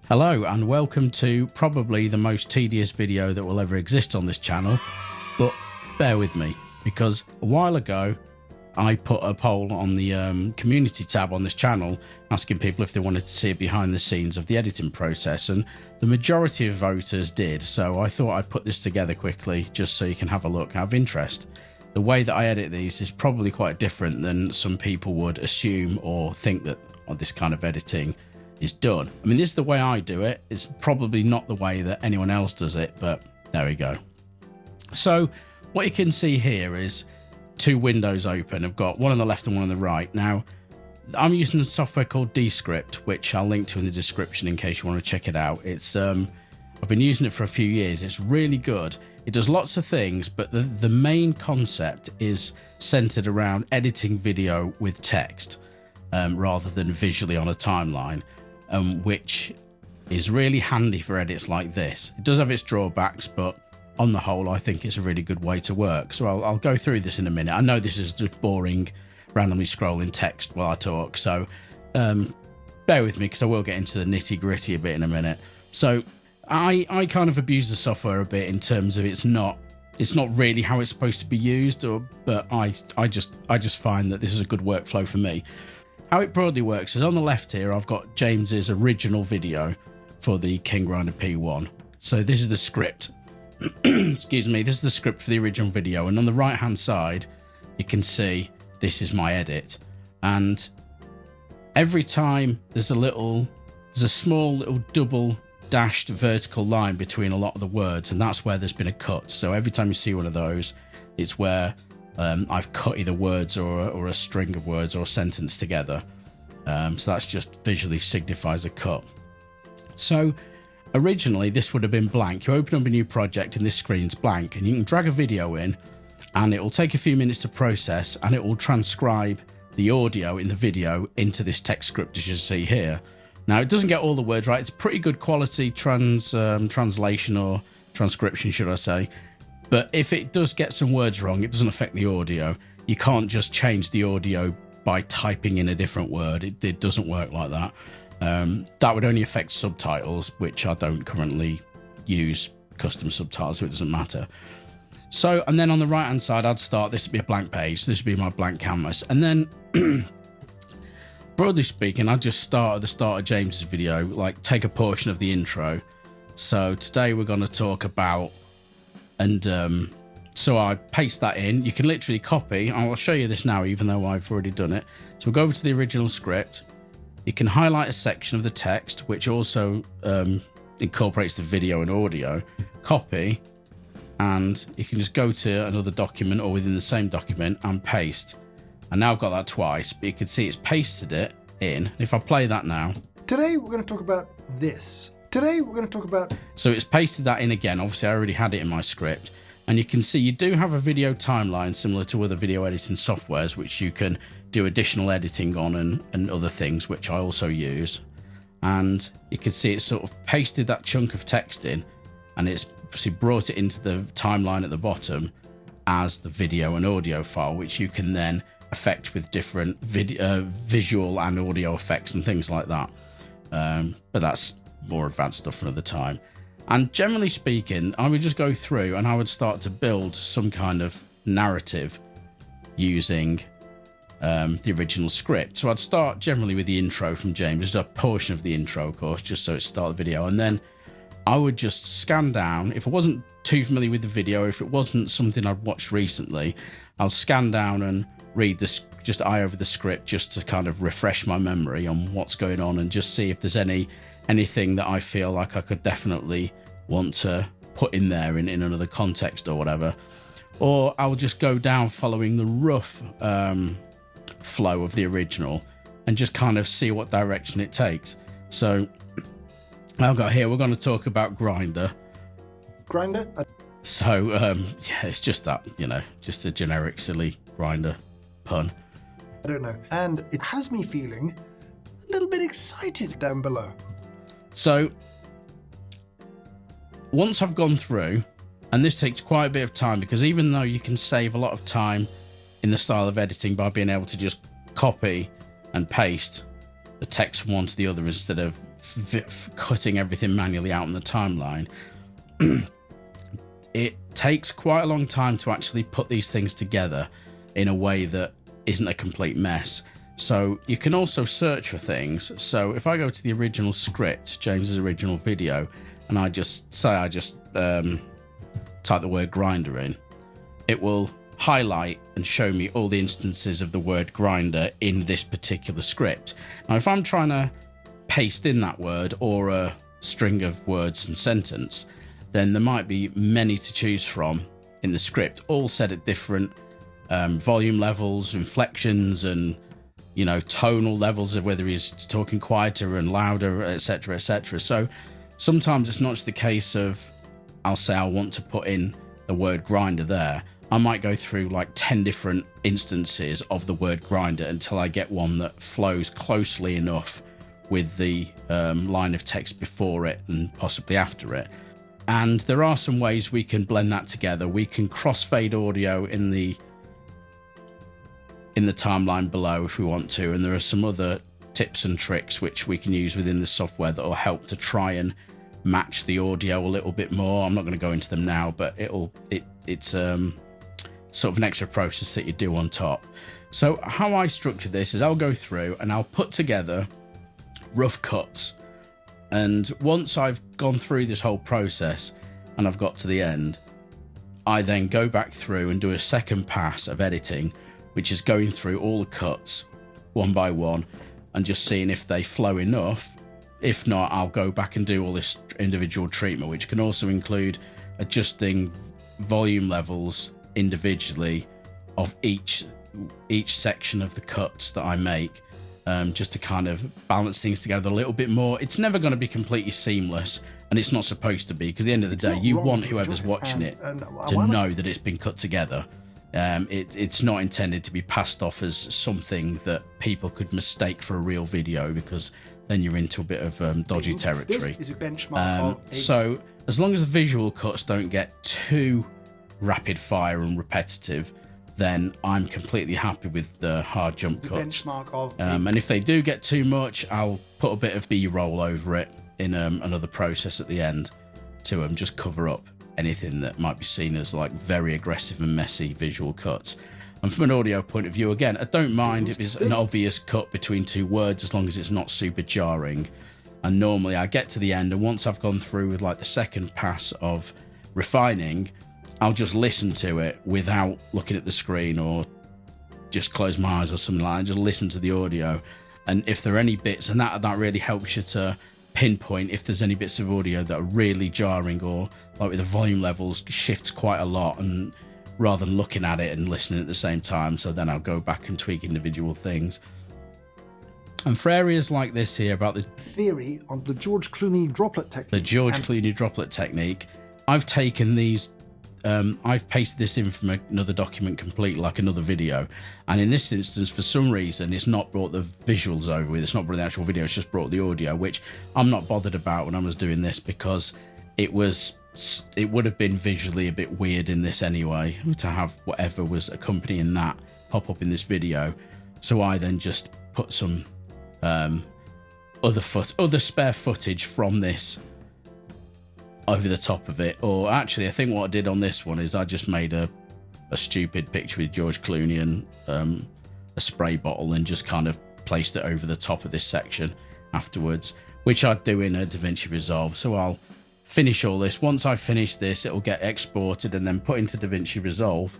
Hello and welcome to probably the most tedious video that will ever exist on this channel, but bear with me because a while ago I put a poll on the community tab on this channel asking people if they wanted to see behind the scenes of the editing process, and the majority of voters did, so I thought I'd put this together quickly just so you can have a look out of interest. The way that I edit these is probably quite different than some people would assume or think that this kind of editing is done. I mean, this is the way I do it. It's probably not the way that anyone else does it, but there we go. So what you can see here is two windows open. I've got one on the left and one on the right. Now, I'm using a software called Descript, which I'll link to in the description in case you want to check it out. It's I've been using it for a few years. It's really good. It does lots of things, but the main concept is centered around editing video with text rather than visually on a timeline. Which is really handy for edits like this. It does have its drawbacks, but on the whole, I think it's a really good way to work. So I'll go through this in a minute. I know this is just boring, randomly scrolling text while I talk, so bear with me because I will get into the nitty gritty a bit in a minute. So I kind of abuse the software a bit in terms of it's not really how it's supposed to be used, but I just find that this is a good workflow for me. How it broadly works is on the left here, I've got James's original video for the King Grinder P1. So this is the script. Excuse me, this is the script for the original video. And on the right hand side, you can see this is my edit. And every time there's a small little double dashed vertical line between a lot of the words, and that's where there's been a cut. So every time you see one of those, it's where I've cut either words or a string of words or a sentence together. So that's just visually signifies a cut. So originally this would have been blank. You open up a new project and this screen's blank, and you can drag a video in and it will take a few minutes to process, and it will transcribe the audio in the video into this text script as you see here. Now, it doesn't get all the words right. It's pretty good quality translation or transcription, should I say. But if it does get some words wrong, it doesn't affect the audio. You can't just change the audio by typing in a different word. It doesn't work like that. That would only affect subtitles, which I don't currently use custom subtitles, so it doesn't matter. So, and then on the right-hand side, I'd start, this would be a blank page. This would be my blank canvas. And then, broadly speaking, I'd just start at the start of James's video, like take a portion of the intro. So today we're going to talk about... And so I paste that in. You can literally copy. I'll show you this now, even though I've already done it. So we'll go over to the original script. You can highlight a section of the text, which also incorporates the video and audio. Copy, and you can just go to another document or within the same document and paste. And now I've got that twice, but you can see it's pasted it in. If I play that now. Today we're going to talk about this. Today we're going to talk about... So it's pasted that in again. Obviously I already had it in my script, and you can see you do have a video timeline similar to other video editing softwares, which you can do additional editing on and other things, which I also use. And you can see it's sort of pasted that chunk of text in, and it's obviously brought it into the timeline at the bottom as the video and audio file, which you can then affect with different visual and audio effects and things like that. But that's more advanced stuff another time. And generally speaking, I would just go through and I would start to build some kind of narrative using the original script. So I'd start generally with the intro from James, just a portion of the intro, of course, just so it started the video, and then I would just scan down. If I wasn't too familiar with the video, if it wasn't something I'd watched recently, I'll scan down and read this, just eye over the script, just to kind of refresh my memory on what's going on and just see if there's anything that I feel like I could definitely want to put in there in another context or whatever. Or I'll just go down following the rough flow of the original and just kind of see what direction it takes. So I've got here, we're going to talk about Grinder. Grinder? So, yeah, it's just that, just a generic, silly Grinder pun. I don't know. And it has me feeling a little bit excited down below. So, once I've gone through, and this takes quite a bit of time, because even though you can save a lot of time in the style of editing by being able to just copy and paste the text from one to the other instead of cutting everything manually out on the timeline, it takes quite a long time to actually put these things together in a way that isn't a complete mess. So you can also search for things. So if I go to the original script, James's original video, and I just type the word grinder in, it will highlight and show me all the instances of the word grinder in this particular script. Now, if I'm trying to paste in that word or a string of words and sentence, then there might be many to choose from in the script, all set at different volume levels, inflections, and tonal levels of whether he's talking quieter and louder, etc., etc. So sometimes it's not just the case of I'll say I want to put in the word grinder there. I might go through like 10 different instances of the word grinder until I get one that flows closely enough with the line of text before it and possibly after it. And there are some ways we can blend that together. We can crossfade audio in the timeline below if we want to, and there are some other tips and tricks which we can use within the software that will help to try and match the audio a little bit more. I'm not going to go into them now, but it's sort of an extra process that you do on top. So how I structure this is I'll go through and I'll put together rough cuts, and once I've gone through this whole process and I've got to the end, I then go back through and do a second pass of editing, which is going through all the cuts one by one and just seeing if they flow enough. If not, I'll go back and do all this individual treatment, which can also include adjusting volume levels individually of each section of the cuts that I make, just to kind of balance things together a little bit more. It's never going to be completely seamless, and it's not supposed to be, because at the end of the day, you want whoever's watching it to know that it's been cut together. It's not intended to be passed off as something that people could mistake for a real video, because then you're into a bit of dodgy territory. This is a benchmark So as long as the visual cuts don't get too rapid fire and repetitive, then I'm completely happy with the hard jump cuts. And if they do get too much, I'll put a bit of B-roll over it in another process at the end to just cover up anything that might be seen as like very aggressive and messy visual cuts. And from an audio point of view, again, I don't mind if it's an obvious cut between two words as long as it's not super jarring. And normally I get to the end, and once I've gone through with like the second pass of refining, I'll just listen to it without looking at the screen, or just close my eyes or something like that, and just listen to the audio. And if there are any bits, and that really helps you to pinpoint if there's any bits of audio that are really jarring, or like with the volume levels shifts quite a lot, and rather than looking at it and listening at the same time. So then I'll go back and tweak individual things. And for areas like this here about the theory on the George Clooney droplet technique, Clooney droplet technique, I've taken these, I've pasted this in from another document complete, like another video. And in this instance, for some reason, it's not brought the visuals over with. It's not brought the actual video. It's just brought the audio, which I'm not bothered about when I was doing this, because it would have been visually a bit weird in this anyway, to have whatever was accompanying that pop up in this video. So I then just put some other spare footage from this over the top of it. Or actually, I think what I did on this one is I just made a stupid picture with George Clooney and a spray bottle, and just kind of placed it over the top of this section afterwards, which I'd do in a DaVinci Resolve. So I'll finish all this. Once I finish this, it will get exported and then put into DaVinci Resolve,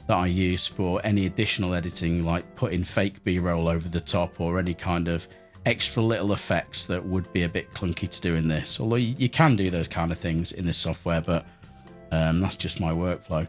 that I use for any additional editing, like putting fake B-roll over the top, or any kind of extra little effects that would be a bit clunky to do in this. Although you can do those kind of things in this software, but that's just my workflow.